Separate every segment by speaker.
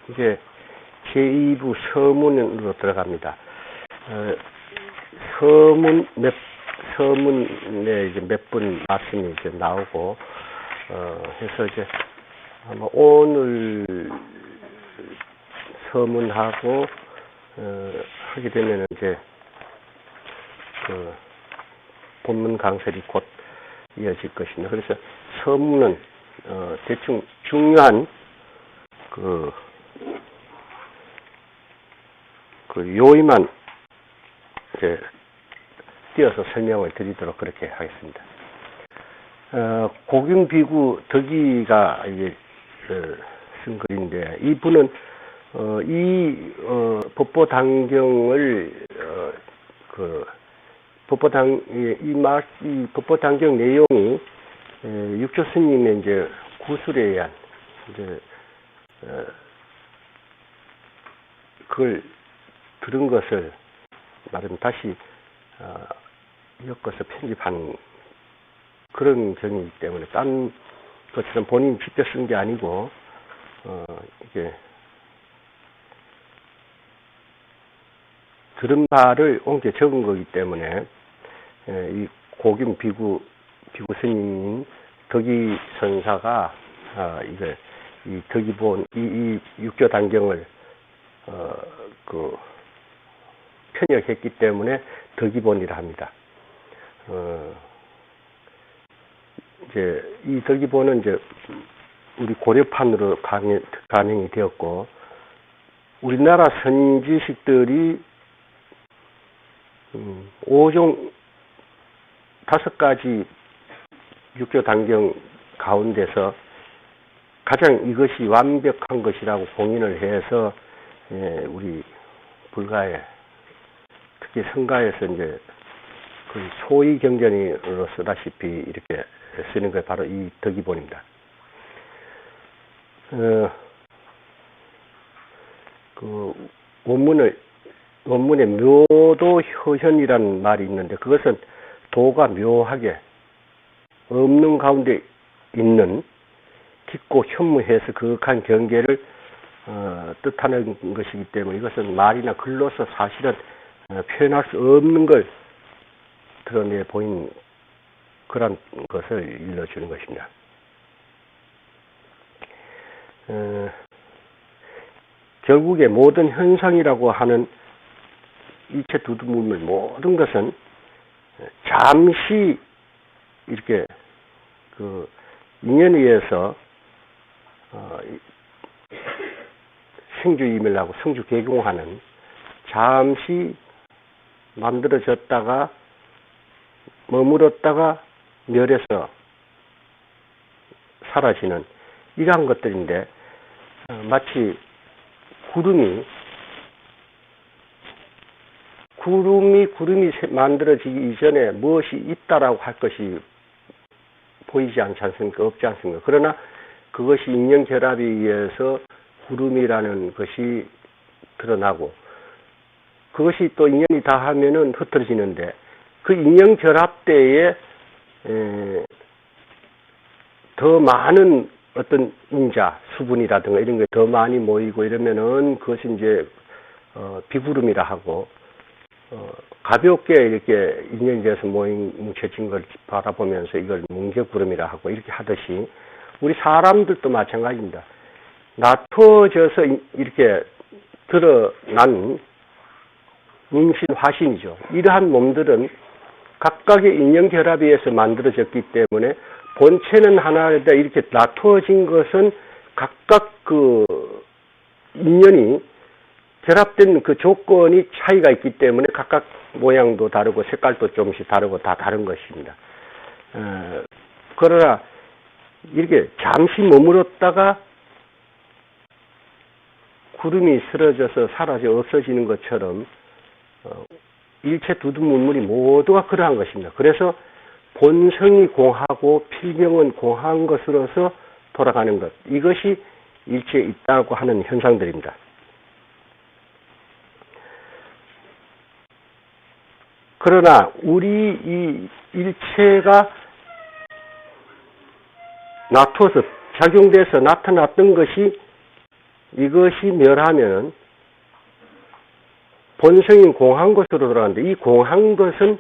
Speaker 1: 이제 제2부 서문으로 들어갑니다. 서문에 이제 몇 분 말씀이 이제 나오고, 해서 이제 아마 오늘 서문하고, 하게 되면 이제 그 본문 강설이 곧 이어질 것입니다. 그래서 서문은 대충 중요한 그 요의만 이제 띄어서 설명을 드리도록 그렇게 하겠습니다. 고균비구 덕이가 이제 쓴 글인데, 이분은 이 법보당경을 이 법보당경 내용이 육조 스님의 이제 구술에 의한 이제 그걸 들은 것을 나름 다시 엮어서 편집한 그런 경이기 때문에 딴 것처럼 본인이 직접 쓴 게 아니고 이게 들은 바를 옮겨 적은 거기 때문에 이 고균 비구 스님인 덕이 선사가 이 덕이본 이 육조 단경을 편역했기 때문에 덕이본이라 합니다. 이제 이 덕이본은 이제 우리 고려판으로 간행이 되었고, 우리나라 선지식들이 5종 5가지 육조 단경 가운데서 가장 이것이 완벽한 것이라고 공인을 해서 우리 불가에, 특히 성가에서 이제 그 소위 경전으로 쓰다시피 이렇게 쓰는 게 바로 이 덕이본입니다. 그 원문에 묘도 효현이라는 말이 있는데, 그것은 도가 묘하게 없는 가운데 있는 깊고 현무해서 그윽한 경계를 뜻하는 것이기 때문에, 이것은 말이나 글로서 사실은 표현할 수 없는 걸 드러내 보인 그런 것을 일러주는 것입니다. 결국에 모든 현상이라고 하는 일체 두두물물 모든 것은 잠시 이렇게 그 인연에 의해서 생주이멸하고 성주개공하는, 잠시 만들어졌다가 머물었다가 멸해서 사라지는 이러한 것들인데, 마치 구름이 만들어지기 이전에 무엇이 있다라고 할 것이 보이지 않지 않습니까? 없지 않습니까? 그러나 그것이 인연결합에 의해서 구름이라는 것이 드러나고, 그것이 또 인연이 다하면은 흩어지는데, 그 인연결합 때에 더 많은 어떤 인자, 수분이라든가 이런 게 더 많이 모이고 이러면은 그것이 이제 비구름이라 하고, 가볍게 이렇게 인연이 돼서 뭉쳐진 걸 바라보면서 이걸 뭉게구름이라 하고 이렇게 하듯이, 우리 사람들도 마찬가지입니다. 나토져서 이렇게 드러난 임신 화신이죠. 이러한 몸들은 각각의 인연결합에 의해서 만들어졌기 때문에 본체는 하나이다. 이렇게 나토진 것은 각각 그 인연이 결합된 그 조건이 차이가 있기 때문에 각각 모양도 다르고 색깔도 조금씩 다르고 다 다른 것입니다. 그러나 이렇게 잠시 머물렀다가 구름이 쓰러져서 사라져 없어지는 것처럼 일체 두두물물이 모두가 그러한 것입니다. 그래서 본성이 공하고 필경은 공한 것으로서 돌아가는 것, 이것이 일체에 있다고 하는 현상들입니다. 그러나 우리 이 일체가 나토서 작용돼서 나타났던 것이 이것이 멸하면 본성인 공한 것으로 돌아가는데 이 공한 것은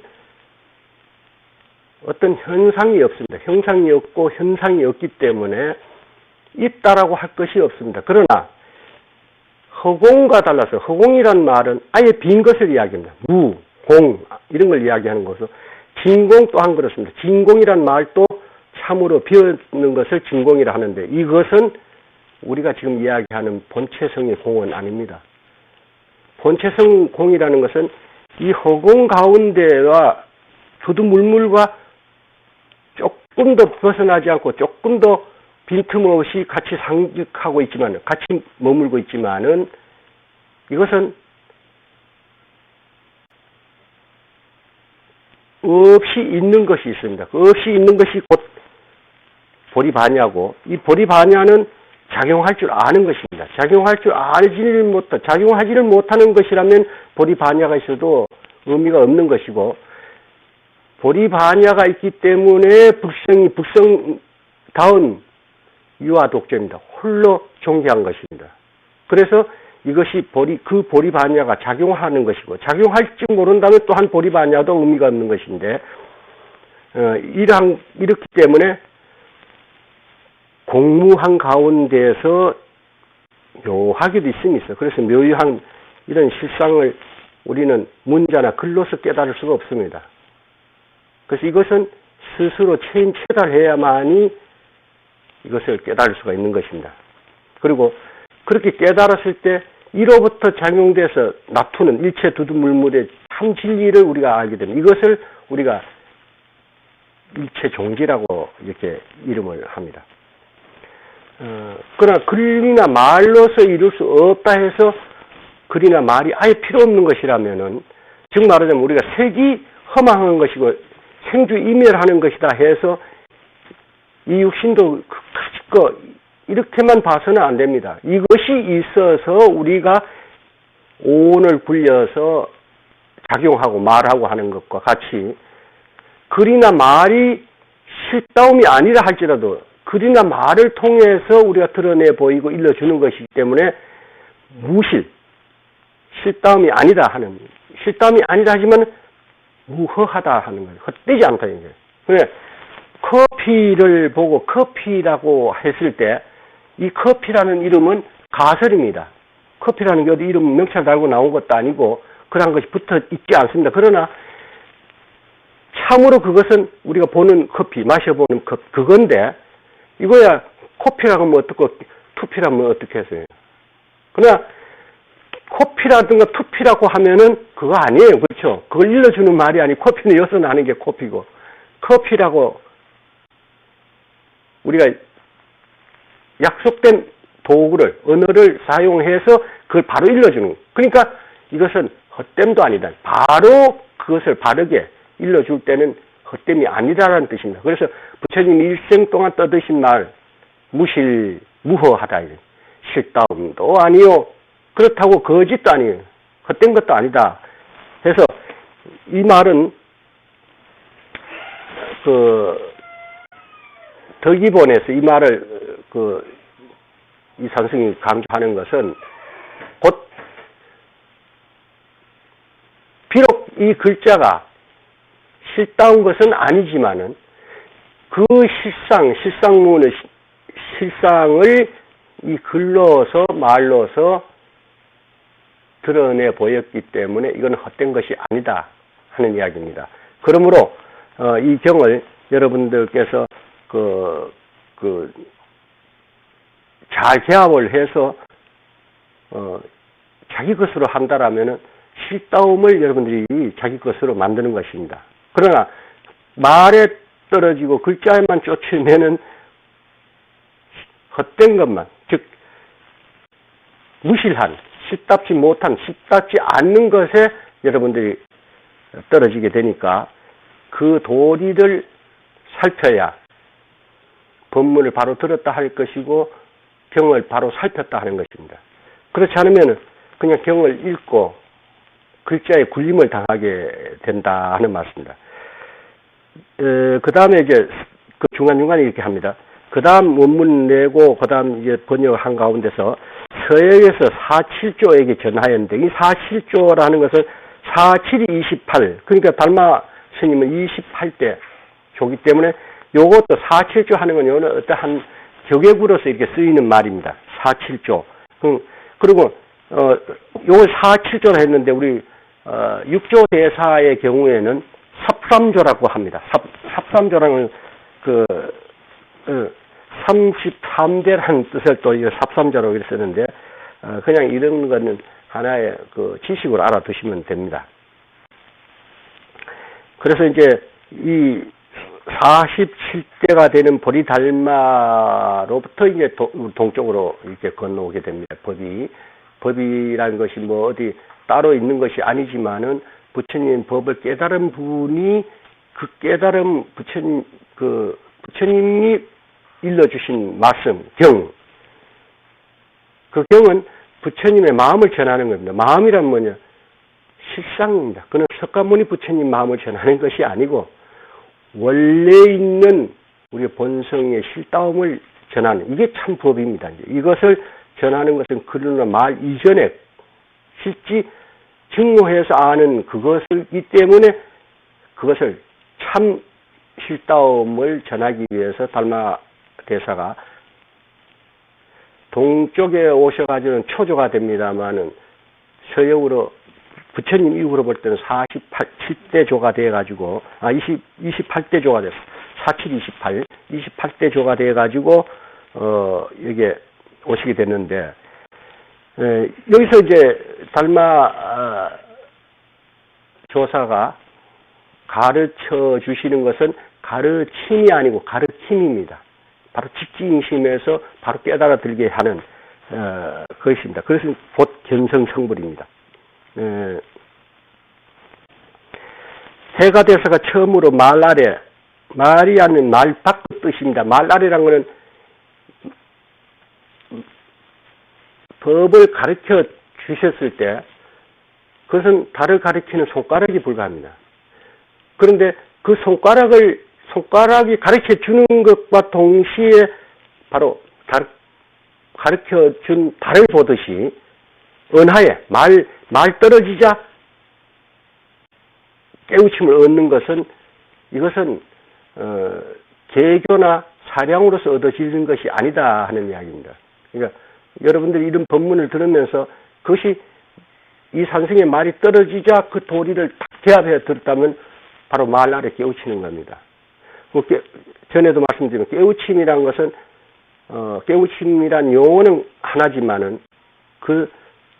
Speaker 1: 어떤 현상이 없습니다. 형상이 없고 현상이 없기 때문에 있다라고 할 것이 없습니다. 그러나 허공과 달라서 허공이란 말은 아예 빈 것을 이야기합니다. 무, 공 이런 걸 이야기하는 것으로 진공 또한 그렇습니다. 진공이란 말도 참으로 비었는 것을 진공이라 하는데 이것은 우리가 지금 이야기하는 본체성의 공은 아닙니다. 본체성 공이라는 것은 이 허공 가운데와 두두물물과 조금 더 벗어나지 않고 조금 더 빈틈없이 같이 상륙하고 있지만, 같이 머물고 있지만은 이것은 없이 있는 것이 있습니다. 없이 있는 것이 곧 보리바냐고, 이 보리바냐는 작용할 줄 아는 것입니다. 작용할 줄 작용하지를 못하는 것이라면 보리바냐가 있어도 의미가 없는 것이고, 보리바냐가 있기 때문에 북성다운 유아 독존입니다. 홀로 존재한 것입니다. 그래서 이것이 그 보리바냐가 작용하는 것이고, 작용할 줄 모른다면 또한 보리바냐도 의미가 없는 것인데, 이렇기 때문에 공무한 가운데서 묘하게도 있음이 있어요. 그래서 묘한 이런 실상을 우리는 문자나 글로서 깨달을 수가 없습니다. 그래서 이것은 스스로 체인체달해야만이 이것을 깨달을 수가 있는 것입니다. 그리고 그렇게 깨달았을 때 이로부터 작용돼서 나투는 일체 두두물물의 참 진리를 우리가 알게 됩니다. 이것을 우리가 일체 종지라고 이렇게 이름을 합니다. 그러나 글이나 말로서 이룰 수 없다 해서 글이나 말이 아예 필요 없는 것이라면은, 즉 말하자면 우리가 색이 허망한 것이고 생주이멸하는 것이다 해서 이 육신도 가지고 이렇게만 봐서는 안 됩니다. 이것이 있어서 우리가 오온을 굴려서 작용하고 말하고 하는 것과 같이 글이나 말이 실다움이 아니라 할지라도 글이나 말을 통해서 우리가 드러내 보이고 일러주는 것이기 때문에 실다움이 아니다 하지만 무허하다 하는 거예요. 헛되지 않다. 이제. 커피를 보고 커피라고 했을 때 이 커피라는 이름은 가설입니다. 커피라는 게 어디 이름 명찰 달고 나온 것도 아니고 그런 것이 붙어 있지 않습니다. 그러나 참으로 그것은 우리가 보는 커피, 마셔보는 그건데, 이거야 코피라고 하면 어떻고 투피라면 어떻게 해서요. 그러나 코피라든가 투피라고 하면은 그거 아니에요. 그렇죠? 그걸 일러주는 말이 아니고 코피는 여기서 나는 게 코피고, 커피라고 우리가 약속된 도구를, 언어를 사용해서 그걸 바로 일러주는, 그러니까 이것은 헛됨도 아니다. 바로 그것을 바르게 일러줄 때는 헛됨이 아니다라는 뜻입니다. 그래서 부처님이 일생 동안 떠드신 말, 무허하다. 실다움도 아니요, 그렇다고 거짓도 아니에요, 헛된 것도 아니다 해서 이 말은 덕이본에서 이 말을 이 선생이 강조하는 것은 곧 비록 이 글자가 실다운 것은 아니지만은 그 실상을 이 글로서 말로서 드러내 보였기 때문에 이건 헛된 것이 아니다 하는 이야기입니다. 그러므로 이 경을 여러분들께서 잘 개합을 해서 자기 것으로 한다라면은 실다움을 여러분들이 자기 것으로 만드는 것입니다. 그러나 말에 떨어지고 글자에만 쫓으면은 헛된 것만, 즉 무실한, 실답지 못한, 실답지 않는 것에 여러분들이 떨어지게 되니까 그 도리를 살펴야 법문을 바로 들었다 할 것이고 경을 바로 살폈다 하는 것입니다. 그렇지 않으면 그냥 경을 읽고 글자에 굴림을 당하게 된다 하는 말씀입니다. 그 다음에 이제 그 중간중간에 이렇게 합니다. 그 다음 원문 내고, 그 다음 이제 번역한 가운데서 서역에서 4,7조에게 전하였는데, 이 4,7조라는 것은 4,7이 28. 그러니까 달마 스님은 28대 조기 때문에 요것도 4,7조 하는 건 요는 어떠한 격액으로서 이렇게 쓰이는 말입니다. 4,7조. 그리고, 요걸 4,7조라 했는데, 우리, 6조 대사의 경우에는 삽삼조라고 합니다. 삽삼조라는 33대라는 뜻을 또 이거 삽삼조라고 이렇게 쓰는데, 그냥 이런 거는 하나의 그 지식으로 알아두시면 됩니다. 그래서 이제 이 47대가 되는 보리달마로부터 이제 동쪽으로 이렇게 건너오게 됩니다. 법이라는 것이 뭐 어디 따로 있는 것이 아니지만은 부처님 법을 깨달은 분이 그 깨달음 부처님이 일러주신 말씀, 경. 그 경은 부처님의 마음을 전하는 겁니다. 마음이란 뭐냐? 실상입니다. 그는 석가모니 부처님 마음을 전하는 것이 아니고 원래 있는 우리 본성의 실다움을 전하는, 이게 참 법입니다. 이것을 전하는 것은 그러나 말 이전에 실지 증오해서 아는 그것이기 때문에 그것을 참 실다움을 전하기 위해서 달마 대사가 동쪽에 오셔가지고는 초조가 됩니다만은 서역으로 부처님 이후로 볼 때는 7대 조가 돼가지고 28대 조가 됐어. 4728, 28대 조가 돼가지고 여기에 오시게 됐는데 여기서 이제 달마 조사가 가르쳐 주시는 것은 가르침이 아니고 가르침입니다. 바로 직지인심에서 바로 깨달아 들게 하는 것입니다. 그것은 곧 견성성불입니다. 해가대사가 처음으로 말아래, 말이 아닌 말 밖의 뜻입니다. 말아래라는 것은 법을 가르쳐 주셨을 때 그것은 달을 가리키는 손가락이 불과합니다. 그런데 그 손가락이 가르쳐 주는 것과 동시에 바로 가르쳐 준 달을 보듯이 은하에 말 떨어지자 깨우침을 얻는 것은 이것은 개교나 사량으로서 얻어지는 것이 아니다 하는 이야기입니다. 그러니까 여러분들이 이런 법문을 들으면서 그것이 이 산성의 말이 떨어지자 그 도리를 딱 제압해 들었다면 바로 말 아래 깨우치는 겁니다. 전에도 말씀드린 깨우침이란 것은 깨우침이란 용어는 하나지만은 그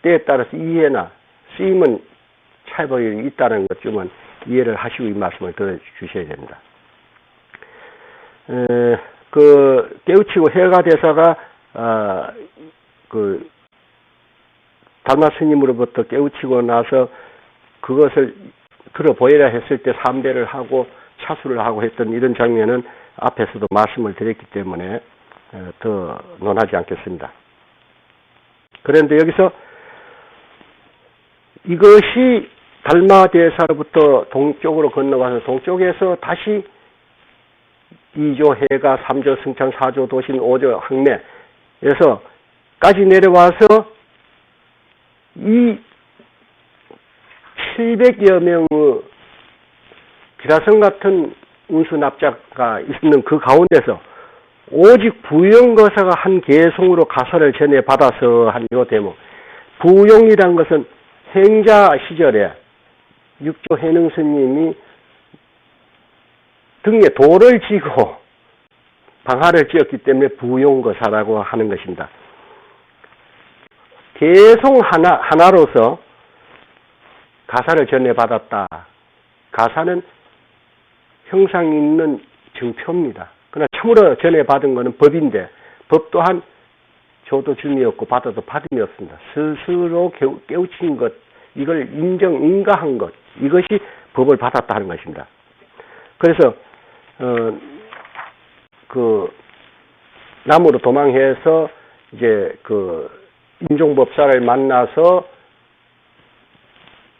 Speaker 1: 때에 따라서 이해나 쓰임은 차이가 있다는 것 좀은 이해를 하시고 이 말씀을 들어주셔야 됩니다. 그 깨우치고 해가대사가 그 달마 스님으로부터 깨우치고 나서 그것을 들어보이라 했을 때 삼배를 하고 차수를 하고 했던 이런 장면은 앞에서도 말씀을 드렸기 때문에 더 논하지 않겠습니다. 그런데 여기서 이것이 달마대사로부터 동쪽으로 건너가서 동쪽에서 다시 2조 해가, 3조 승창, 4조 도신, 5조 항매에서까지 내려와서 이 700여 명의 기라성 같은 운수납자가 있는 그 가운데서 오직 부용거사가 한 개송으로 가사를 전해받아서 한 요 대목. 부용이란 것은 행자 시절에 육조 해능 스님이 등에 돌을 지고 방화를 지었기 때문에 부용거사라고 하는 것입니다. 개송 하나로서 가사를 전해받았다. 가사는 형상 있는 증표입니다. 그러나 참으로 전해받은 것은 법인데 법 또한 줘도 줌이 없고 받아도 받음이 없습니다. 스스로 깨우친 것, 이걸 인가한 것, 이것이 법을 받았다 하는 것입니다. 그래서 그 남으로 도망해서 이제 그 인종법사를 만나서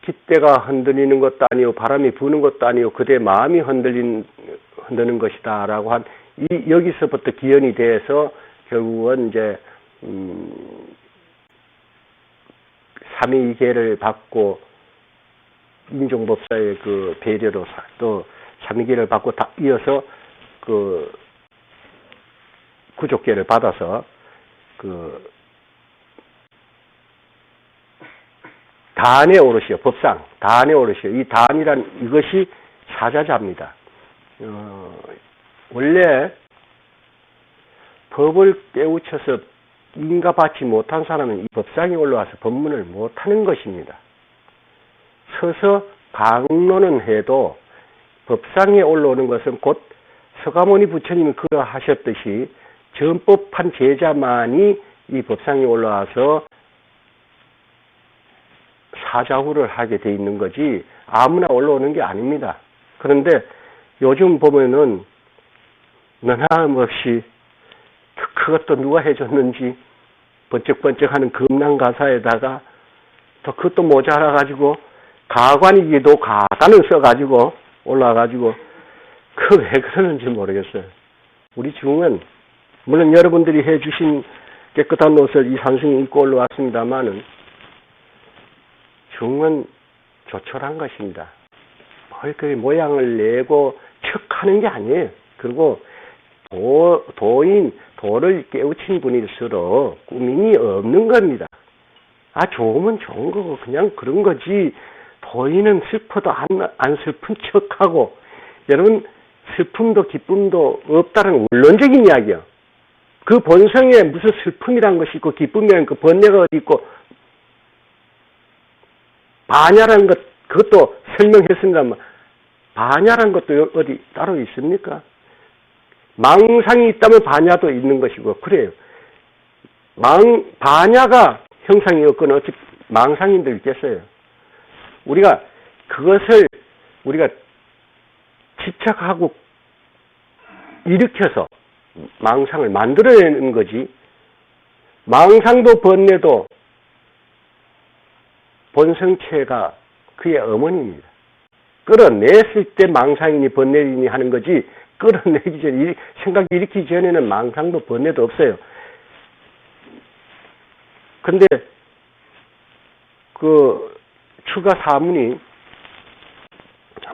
Speaker 1: 깃대가 흔들리는 것도 아니고 바람이 부는 것도 아니고 그대 마음이 흔드는 것이다라고 한 여기서부터 기원이 돼서 결국은 이제, 삼위계를 받고, 인종법사의 그 배려로 또 삼위계를 받고 다 이어서 그 구족계를 받아서 그 단에 오르시오. 법상 단에 오르시오. 이 단이란 이것이 사자자입니다. 원래 법을 깨우쳐서 인가받지 못한 사람은 이 법상에 올라와서 법문을 못하는 것입니다. 서서 강론은 해도 법상에 올라오는 것은 곧 서가모니 부처님이 그러하셨듯이 전법한 제자만이 이 법상에 올라와서 사자후를 하게 돼 있는 거지 아무나 올라오는 게 아닙니다. 그런데 요즘 보면은 너나없이 그것도 누가 해줬는지 번쩍번쩍하는 금난가사에다가 또 그것도 모자라가지고 가관이기도 가관을 써가지고 올라가가지고 그 왜 그러는지 모르겠어요. 우리 중은 물론 여러분들이 해주신 깨끗한 옷을 이 산승이 입고 올라왔습니다만은 중은 조촐한 것입니다. 뭘 그 모양을 내고 척하는 게 아니에요. 그리고 도를 깨우친 분일수록 꾸밈이 없는 겁니다. 좋으면 좋은 거고 그냥 그런 거지. 도인은 슬퍼도 안 슬픈 척하고, 여러분 슬픔도 기쁨도 없다는 원론적인 이야기야. 그 본성에 무슨 슬픔이란 것이 있고 기쁨이란 그 번뇌가 어디 있고, 반야라는 것 그것도 설명했습니다만 반야라는 것도 어디 따로 있습니까? 망상이 있다면 반야도 있는 것이고 그래요. 반야가 형상이 없거나 어찌 망상인들 있겠어요. 우리가 그것을 우리가 집착하고 일으켜서 망상을 만들어내는 거지. 망상도 번뇌도 본성체가 그의 어머니입니다. 끌어냈을 때 망상이니 번뇌이니 하는 거지, 끌어내기 전에, 생각이 일으키기 전에는 망상도 번뇌도 없어요. 근데 그 추가 사문이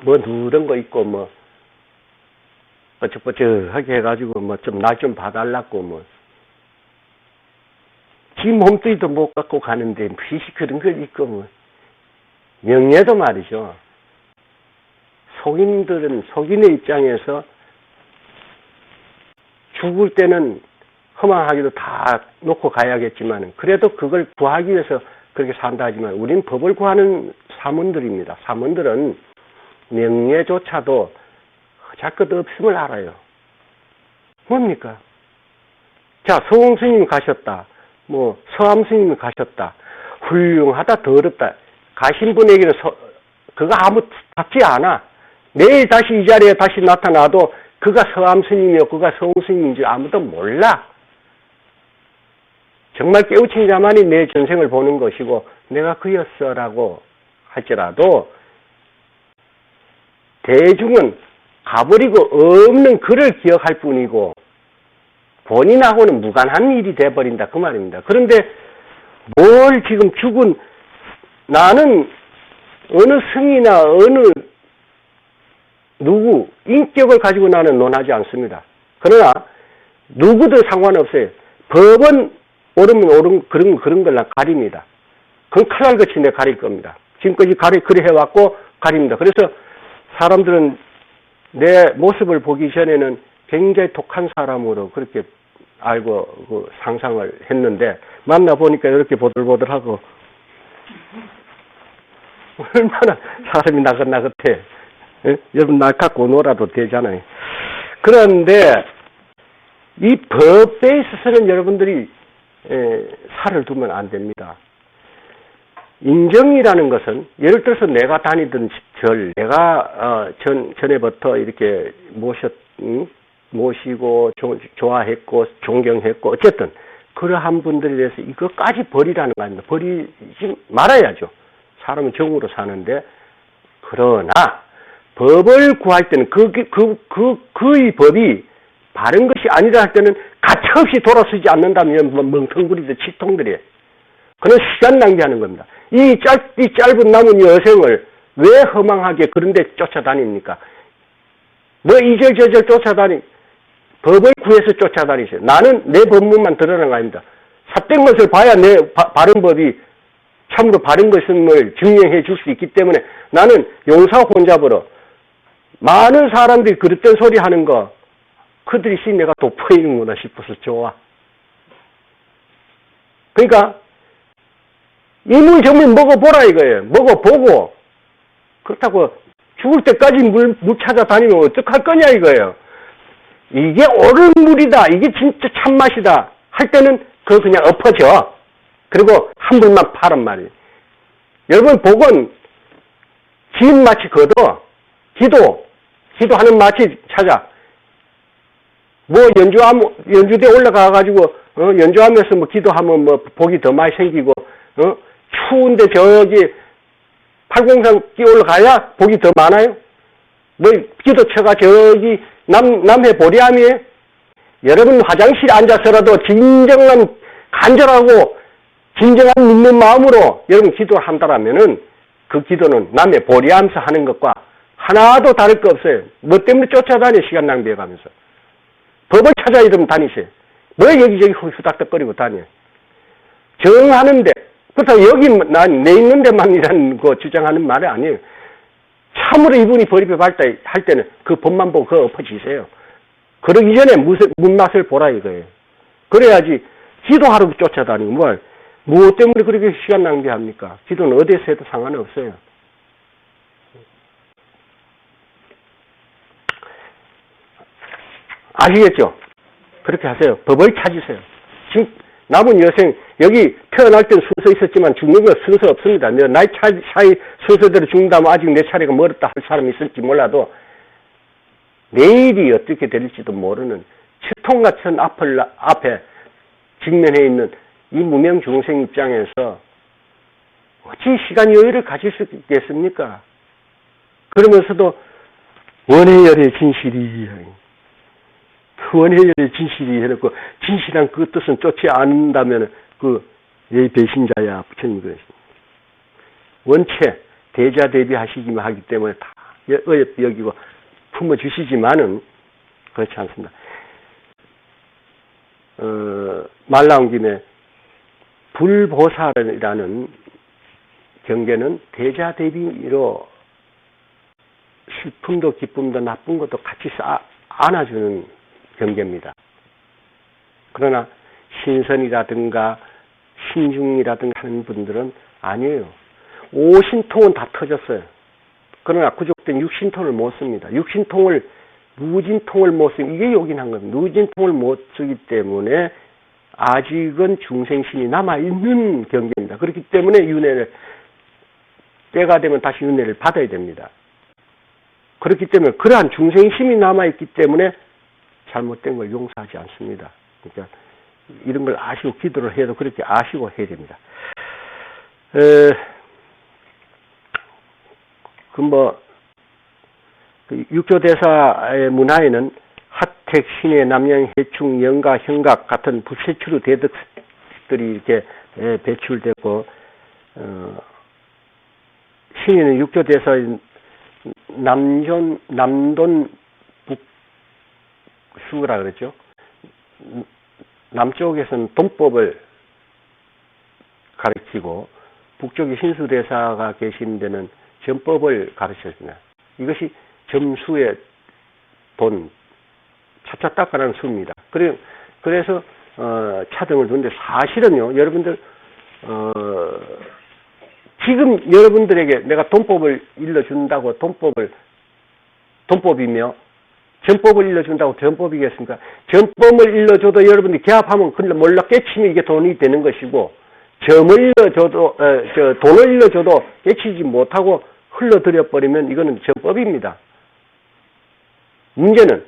Speaker 1: 뭐 누런 거 있고 뭐 뻐쩍뻐쩍하게 해가지고 뭐 좀 나 좀 봐달라고 뭐 지 몸뚱이도 못 갖고 가는데 피시 그런 거 있고 뭐 명예도 말이죠. 속인의 입장에서 죽을 때는 허망하기도 다 놓고 가야겠지만 그래도 그걸 구하기 위해서 그렇게 산다 하지만 우린 법을 구하는 사문들입니다. 사문들은 명예조차도 자껏 없음을 알아요. 뭡니까? 자, 서공 스님이 가셨다. 뭐 서암 스님이 가셨다. 훌륭하다, 더럽다. 가신 분에게는 그가 아무답지 않아. 내일 다시 이 자리에 다시 나타나도 그가 서암 스님이요, 그가 서공 스님인지 아무도 몰라. 정말 깨우친 자만이 내 전생을 보는 것이고 내가 그였어라고 할지라도 대중은 가버리고 없는 그를 기억할 뿐이고 본인하고는 무관한 일이 돼버린다 그 말입니다. 그런데 뭘 지금 죽은 나는 어느 승이나 어느 누구 인격을 가지고 나는 논하지 않습니다. 그러나 누구도 상관없어요. 법은 옳으면 옳은 그런 걸 가립니다. 그건 칼날같이 내 가릴 겁니다. 지금까지 그래 해왔고 가립니다. 그래서 사람들은 내 모습을 보기 전에는 굉장히 독한 사람으로 그렇게 알고 그 상상을 했는데 만나보니까 이렇게 보들보들하고 얼마나 사람이 나긋나긋해. 예? 여러분 나 갖고 놀아도 되잖아요. 그런데 이 법에 있어서는 여러분들이 살을 두면 안 됩니다. 인정이라는 것은 예를 들어서 내가 다니던 절, 내가 전에부터 이렇게 모시고 좋아했고 존경했고 어쨌든 그러한 분들에 대해서 이것까지 버리라는 거 아닙니다. 버리지 말아야죠. 사람은 정으로 사는데 그러나 법을 구할 때는 그의 법이 바른 것이 아니다 할 때는 가차없이 돌아서지 않는다면 멍텅구리들 치통들이 그는 시간 낭비하는 겁니다. 이 짧은 남은 여생을 왜 허망하게 그런데 쫓아다닙니까? 뭐 이절저절 법을 구해서 쫓아다니세요. 나는 내 법문만 드러난 거 아닙니다. 삿된 것을 봐야 내 바른 법이 참으로 바른 것임을 증명해 줄 수 있기 때문에 나는 용사 혼잡으로 많은 사람들이 그릇된 소리 하는 거 그들이 내가 돋보이는구나 싶어서 좋아. 그러니까 이물저물 먹어보라 이거예요. 먹어보고 그렇다고 죽을 때까지 물 찾아다니면 어떡할 거냐 이거예요. 이게 옳은 물이다. 이게 진짜 참맛이다. 할 때는 그거 그냥 엎어져. 그리고 한 물만 파란 말이에요. 여러분 복은 긴 마치 거둬. 기도하는 마치 찾아. 뭐 연주대 올라가가지고 연주하면서 뭐 기도하면 뭐 복이 더 많이 생기고 추운데 저기 팔공산 끼 올라가야 복이 더 많아요? 뭐 기도처가 저기 남해 보리암이에요? 여러분 화장실에 앉아서라도 진정한 간절하고 진정한 믿는 마음으로 여러분 기도를 한다라면은 그 기도는 남해 보리암에서 하는 것과 하나도 다를 거 없어요. 뭐 때문에 쫓아다녀 시간 낭비해가면서. 법을 찾아 이러면 다니세요. 뭐 여기저기 후닥닥거리고 다녀. 정하는데 그렇다고 여기 내 있는 데만이라는 거 주장하는 말이 아니에요. 참으로 이분이 법에 발달할 때는 그 법만 보고 그거 엎어지세요. 그러기 전에 문맛을 보라 이거예요. 그래야지 기도하러 쫓아다니고 무엇 때문에 그렇게 시간 낭비합니까? 기도는 어디서 해도 상관없어요. 아시겠죠? 그렇게 하세요. 법을 찾으세요. 지금 남은 여생 여기 태어날 땐 순서 있었지만 죽는 건 순서 없습니다. 나이 차이 순서대로 죽는다면 아직 내 차례가 멀었다 할 사람이 있을지 몰라도 내일이 어떻게 될지도 모르는 치통 같은 앞에 직면해 있는 이 무명 중생 입장에서 어찌 시간 여유를 가질 수 있겠습니까? 그러면서도 원해열의 진실이 원해열의 진실이 해놓고 진실한 그 뜻은 쫓지 않는다면 예 배신자야 부처님 그러십니다. 원체 대자 대비하시기만 하기 때문에 다 어여삐 여기고 품어주시지만은 그렇지 않습니다. 말 나온 김에 불보살이라는 경계는 대자 대비로 슬픔도 기쁨도 나쁜 것도 같이 안아주는 경계입니다. 그러나 신선이라든가 신중이라든가 하는 분들은 아니에요. 오신통은 다 터졌어요. 그러나 구족된 육신통을 못 씁니다. 육신통을 무진통을 못 쓰기 이게 요긴한 겁니다. 무진통을 못 쓰기 때문에 아직은 중생심이 남아있는 경계입니다. 그렇기 때문에 윤회를 때가 되면 다시 윤회를 받아야 됩니다. 그렇기 때문에 그러한 중생심이 남아있기 때문에 잘못된 걸 용서하지 않습니다. 그러니까 이런 걸 아시고 기도를 해도 그렇게 아시고 해야 됩니다. 육조대사의 문화에는 하택, 신의, 남양, 해충, 영가, 형각 같은 부세추로 대덕들이 이렇게 배출되고, 신의는 육조대사의 남돈 북수라 그랬죠. 남쪽에서는 돈법을 가르치고, 북쪽에 신수대사가 계신 데는 점법을 가르쳤습니다. 이것이 점수의 돈, 차차 닦아라는 수입니다. 그래서 차등을 두는데 사실은요, 여러분들 지금 여러분들에게 내가 돈법을 일러준다고 돈법이며 전법을 일러준다고 전법이겠습니까? 전법을 일러줘도 여러분들이 개합하면 그걸 몰라 깨치면 이게 돈이 되는 것이고 점을 일러줘도 돈을 일러줘도 깨치지 못하고 흘러들여 버리면 이거는 전법입니다. 문제는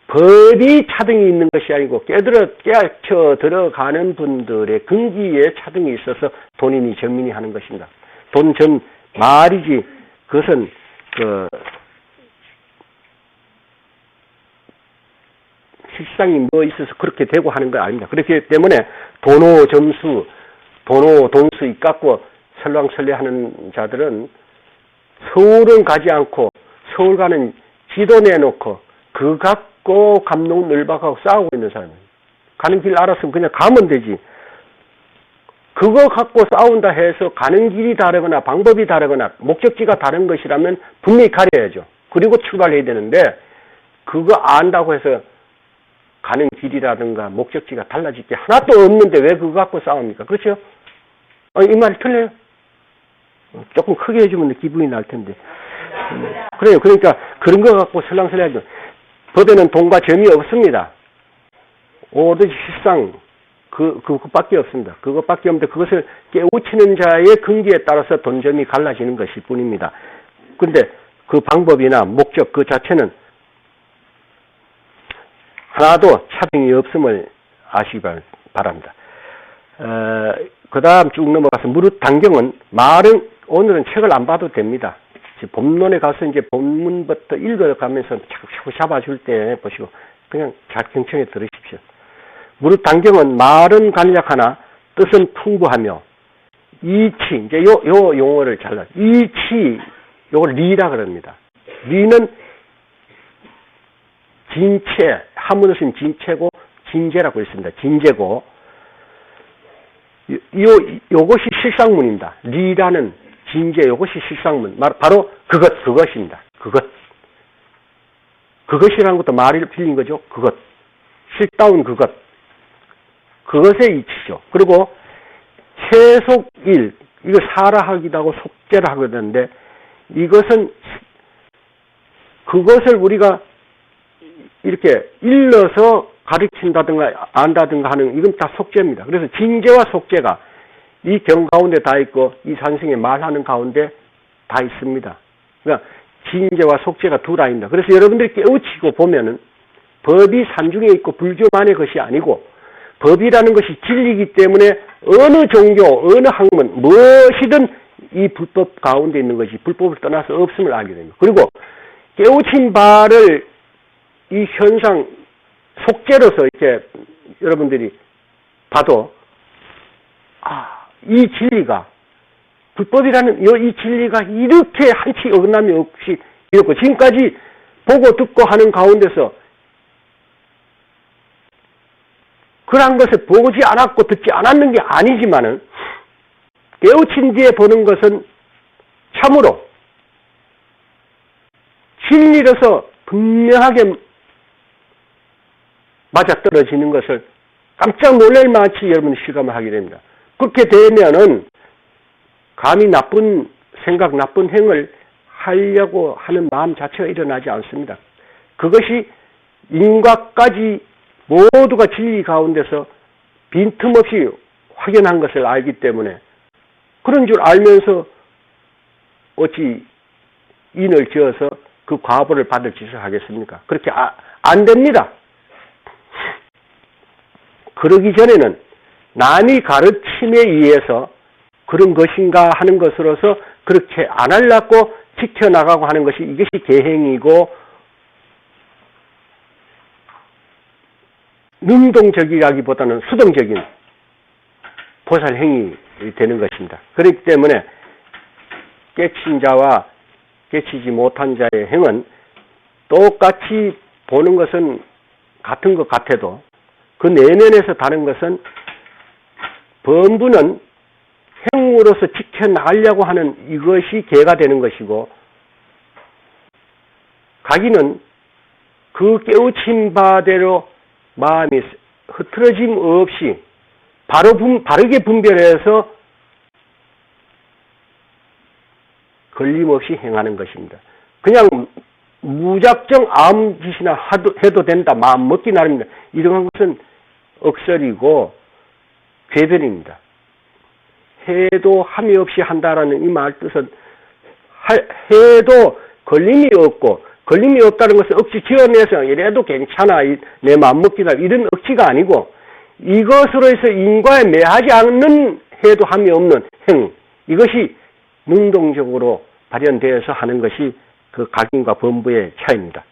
Speaker 1: 법이 차등이 있는 것이 아니고 깨쳐 들어가는 분들의 근기에 차등이 있어서 돈이니 전민이 하는 것입니다. 돈 말이지 그것은 실상이 뭐 있어서 그렇게 되고 하는 건 아닙니다. 그렇기 때문에 돈수 입 갖고 설왕설래하는 자들은 서울은 가지 않고 서울 가는 지도 내놓고 그 갖고 감론을박하고 싸우고 있는 사람입니다. 가는 길 알았으면 그냥 가면 되지. 그거 갖고 싸운다 해서 가는 길이 다르거나 방법이 다르거나 목적지가 다른 것이라면 분명히 가려야죠. 그리고 출발해야 되는데 그거 안다고 해서 가는 길이라든가 목적지가 달라질 게 하나도 없는데 왜 그거 갖고 싸웁니까? 그렇죠? 이 말이 틀려요. 조금 크게 해주면 기분이 날 텐데. 그래요. 그러니까 그런 거 갖고 설랑설레하죠. 법에는 돈과 점이 없습니다. 오로지 실상 그것밖에 없습니다. 그것밖에 없는데 그것을 깨우치는 자의 근기에 따라서 돈점이 갈라지는 것일 뿐입니다. 근데 그 방법이나 목적 그 자체는 하나도 차등이 없음을 아시기 바랍니다. 그 다음 쭉 넘어가서 무릇 단경은 말은 오늘은 책을 안 봐도 됩니다. 본론에 가서 이제 본문부터 읽어가면서 자꾸 잡아줄 때 보시고 그냥 잘 경청해 들으십시오. 무릇 단경은 말은 간략하나 뜻은 풍부하며 이치 이제 요 용어를 잘라 이치 요걸 리라 그럽니다. 리는 진체 한문으로는 진체고 진제라고 있습니다. 진제고 요것이 실상문입니다. 리라는 진제 요것이 실상문 바로 그것입니다. 그것이라는 것도 말이 빌린 거죠. 그것 실다운 그것의 이치죠. 그리고 세속일 이거 사라하기도 하고 속죄라 하거든요. 이것은 그것을 우리가 이렇게 일러서 가르친다든가 안다든가 하는 이건 다 속죄입니다. 그래서 진제와 속죄가 이 경 가운데 다 있고 이 산승의 말하는 가운데 다 있습니다. 그러니까 진제와 속죄가 두 라인입니다. 그래서 여러분들이 깨우치고 보면은 법이 산중에 있고 불교만의 것이 아니고 법이라는 것이 진리이기 때문에 어느 종교, 어느 학문, 무엇이든 이 불법 가운데 있는 것이 불법을 떠나서 없음을 알게 됩니다. 그리고 깨우친 바를 이 현상 속죄로서 이렇게 여러분들이 봐도 이 진리가 불법이라는 이 진리가 이렇게 한치 어긋남이 없이 이렇고 지금까지 보고 듣고 하는 가운데서 그러한 것을 보지 않았고 듣지 않았는 게 아니지만은 깨우친 뒤에 보는 것은 참으로 진리로서 분명하게 맞아떨어지는 것을 깜짝 놀랄 만치 여러분이 실감을 하게 됩니다. 그렇게 되면은 감히 나쁜 생각, 나쁜 행을 하려고 하는 마음 자체가 일어나지 않습니다. 그것이 인과까지 모두가 진리 가운데서 빈틈없이 확연한 것을 알기 때문에 그런 줄 알면서 어찌 인을 지어서 그 과보를 받을 짓을 하겠습니까? 그렇게 안 됩니다. 그러기 전에는 남이 가르침에 의해서 그런 것인가 하는 것으로서 그렇게 안 하려고 지켜나가고 하는 것이 이것이 계행이고 능동적이라기보다는 수동적인 보살행위 되는 것입니다. 그렇기 때문에 깨친 자와 깨치지 못한 자의 행은 똑같이 보는 것은 같은 것 같아도 그 내면에서 다른 것은 본부는 행으로서 지켜나가려고 하는 이것이 개가 되는 것이고 가기는 그 깨우친 바대로 마음이 흐트러짐 없이 바르게 분별해서 걸림없이 행하는 것입니다. 그냥 무작정 아무 짓이나 해도 된다, 마음 먹기 나름입니다. 이런 것은 억설이고 궤변입니다. 해도 함이 없이 한다라는 이 말 뜻은 해도 걸림이 없고 걸림이 없다는 것은 억지 지어내서 이래도 괜찮아, 내 마음 먹기다 이런 억지가 아니고 이것으로 해서 인과에 매하지 않는 해도 함이 없는 행 이것이 능동적으로 발현되어서 하는 것이 그 각인과 범부의 차이입니다.